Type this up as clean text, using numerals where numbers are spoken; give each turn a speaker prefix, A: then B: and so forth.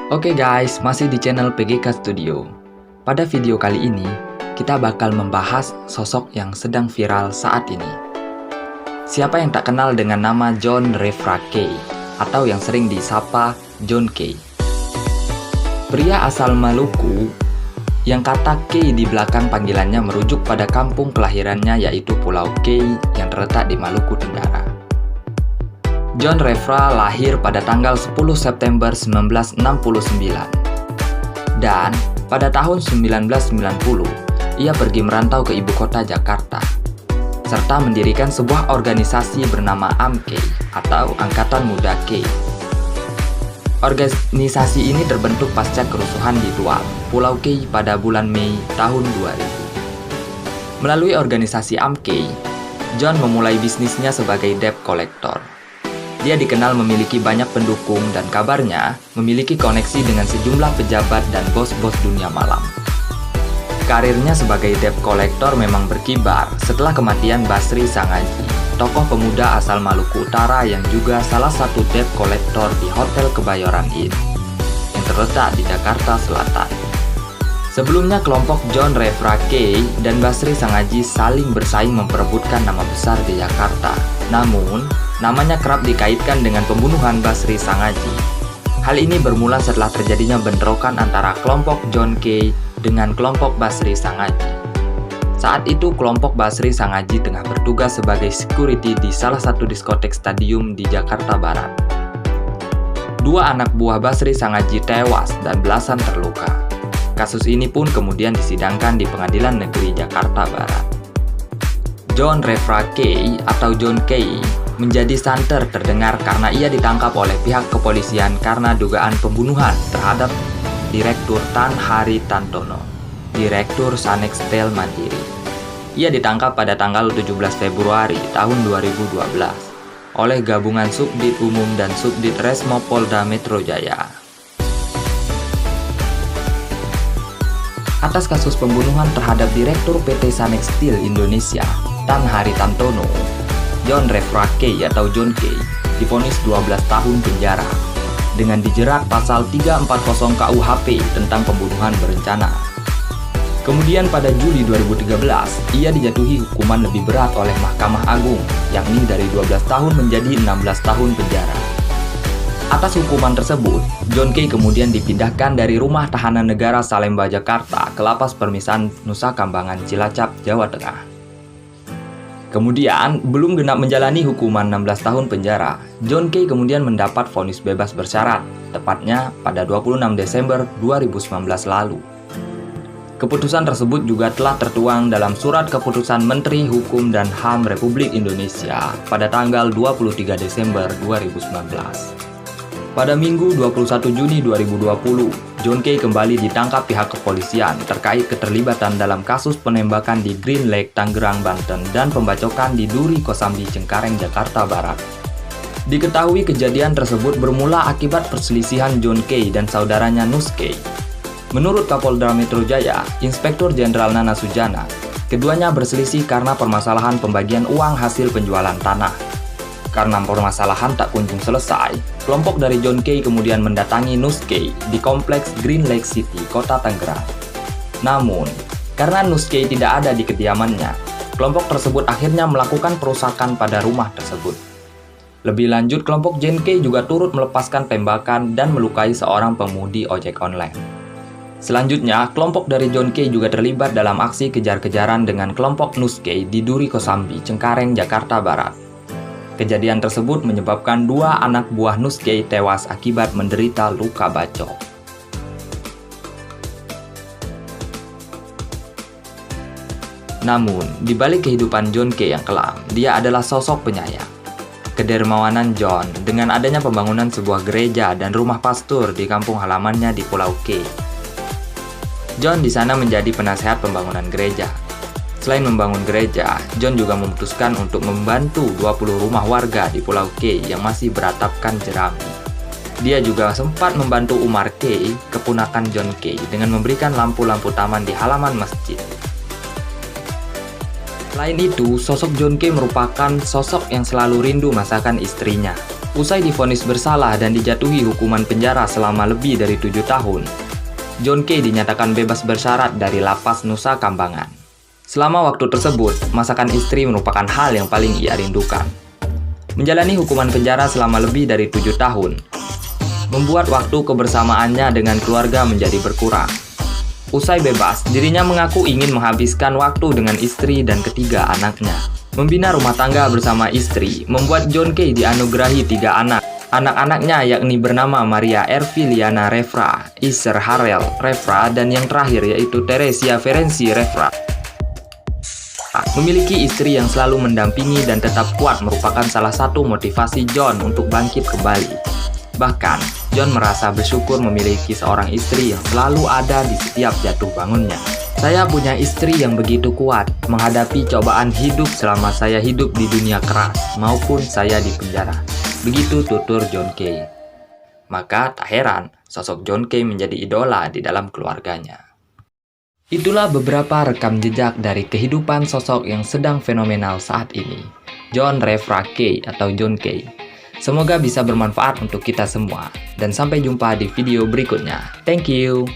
A: Oke guys, masih di channel PGK Studio. Pada video kali ini, kita bakal membahas sosok yang sedang viral saat ini. Siapa yang tak kenal dengan nama John Refra Kay, atau yang sering disapa John Kay. Pria asal Maluku, yang kata Kay di belakang panggilannya merujuk pada kampung kelahirannya yaitu Pulau Kay yang terletak di Maluku Tenggara. John Refra lahir pada tanggal 10 September 1969 dan pada tahun 1990 ia pergi merantau ke ibu kota Jakarta serta mendirikan sebuah organisasi bernama AMKEI atau Angkatan Muda Kay. Organisasi ini terbentuk pasca kerusuhan di Tual, Pulau Kay pada bulan Mei tahun 2000. Melalui organisasi AMKEI, John memulai bisnisnya sebagai debt collector. Dia dikenal memiliki banyak pendukung dan kabarnya memiliki koneksi dengan sejumlah pejabat dan bos-bos dunia malam. Karirnya sebagai debt collector memang berkibar setelah kematian Basri Sangaji, tokoh pemuda asal Maluku Utara yang juga salah satu debt collector di Hotel Kebayoran Inn yang terletak di Jakarta Selatan. Sebelumnya kelompok John Refra Kay dan Basri Sangaji saling bersaing memperebutkan nama besar di Jakarta. Namun, namanya kerap dikaitkan dengan pembunuhan Basri Sangaji. Hal ini bermula setelah terjadinya bentrokan antara kelompok John Kay dengan kelompok Basri Sangaji. Saat itu kelompok Basri Sangaji tengah bertugas sebagai security di salah satu diskotek stadium di Jakarta Barat. Dua anak buah Basri Sangaji tewas dan belasan terluka. Kasus ini pun kemudian disidangkan di Pengadilan Negeri Jakarta Barat. John Refra Kay atau John Kay menjadi santer terdengar karena ia ditangkap oleh pihak kepolisian karena dugaan pembunuhan terhadap Direktur Tan Hari Tantono, Direktur Sanextel Mandiri. Ia ditangkap pada tanggal 17 Februari tahun 2012 oleh Gabungan Subdit Umum dan Subdit Resmo Polda Metro Jaya. Atas kasus pembunuhan terhadap Direktur PT Sanextil Indonesia, Tan Hari Tantono, John Refra Kay atau John Kay divonis 12 tahun penjara dengan dijerat pasal 340 KUHP tentang pembunuhan berencana. Kemudian pada Juli 2013, ia dijatuhi hukuman lebih berat oleh Mahkamah Agung, yakni dari 12 tahun menjadi 16 tahun penjara. Atas hukuman tersebut, John Kay kemudian dipindahkan dari Rumah Tahanan Negara Salemba, Jakarta ke Lapas Permisan Nusa Kambangan, Cilacap, Jawa Tengah. Kemudian, belum genap menjalani hukuman 16 tahun penjara, John Kay kemudian mendapat vonis bebas bersyarat, tepatnya pada 26 Desember 2019 lalu. Keputusan tersebut juga telah tertuang dalam Surat Keputusan Menteri Hukum dan HAM Republik Indonesia pada tanggal 23 Desember 2019. Pada Minggu 21 Juni 2020, John Kay kembali ditangkap pihak kepolisian terkait keterlibatan dalam kasus penembakan di Green Lake, Tangerang, Banten dan pembacokan di Duri Kosambi, Cengkareng, Jakarta Barat. Diketahui kejadian tersebut bermula akibat perselisihan John Kay dan saudaranya Nus Kay. Menurut Kapolda Metro Jaya, Inspektur Jenderal Nana Sujana, keduanya berselisih karena permasalahan pembagian uang hasil penjualan tanah. Karena permasalahan tak kunjung selesai, kelompok dari John Kay kemudian mendatangi Nus Kay di kompleks Green Lake City, Kota Tangerang. Namun, karena Nus Kay tidak ada di kediamannya, kelompok tersebut akhirnya melakukan perusakan pada rumah tersebut. Lebih lanjut, kelompok John Kay juga turut melepaskan tembakan dan melukai seorang pengemudi ojek online. Selanjutnya, kelompok dari John Kay juga terlibat dalam aksi kejar-kejaran dengan kelompok Nus Kay di Duri Kosambi, Cengkareng, Jakarta Barat. Kejadian tersebut menyebabkan dua anak buah Nus Kay tewas akibat menderita luka bacok. Namun, di balik kehidupan John Kay yang kelam, dia adalah sosok penyayang. Kedermawanan John dengan adanya pembangunan sebuah gereja dan rumah pastur di kampung halamannya di Pulau Kay. John di sana menjadi penasehat pembangunan gereja. Selain membangun gereja, John juga memutuskan untuk membantu 20 rumah warga di Pulau Kay yang masih beratapkan jerami. Dia juga sempat membantu Umar Kay, keponakan John Kay, dengan memberikan lampu-lampu taman di halaman masjid. Selain itu, sosok John Kay merupakan sosok yang selalu rindu masakan istrinya. Usai divonis bersalah dan dijatuhi hukuman penjara selama lebih dari 7 tahun, John Kay dinyatakan bebas bersyarat dari lapas Nusa Kambangan. Selama waktu tersebut, masakan istri merupakan hal yang paling ia rindukan. Menjalani hukuman penjara selama lebih dari 7 tahun, membuat waktu kebersamaannya dengan keluarga menjadi berkurang. Usai bebas, dirinya mengaku ingin menghabiskan waktu dengan istri dan ketiga anaknya. Membina rumah tangga bersama istri membuat John Kay dianugerahi 3 anak. Anak-anaknya yakni bernama Maria Erviliana Refra, Iser Harel Refra, dan yang terakhir yaitu Teresia Ferenci Refra. Memiliki istri yang selalu mendampingi dan tetap kuat merupakan salah satu motivasi John untuk bangkit kembali. Bahkan, John merasa bersyukur memiliki seorang istri yang selalu ada di setiap jatuh bangunnya. Saya punya istri yang begitu kuat menghadapi cobaan hidup selama saya hidup di dunia keras maupun saya di penjara. Begitu tutur John Kay. Maka tak heran sosok John Kay menjadi idola di dalam keluarganya. Itulah beberapa rekam jejak dari kehidupan sosok yang sedang fenomenal saat ini, John Refra Kay atau John Kay. Semoga bisa bermanfaat untuk kita semua, dan sampai jumpa di video berikutnya. Thank you!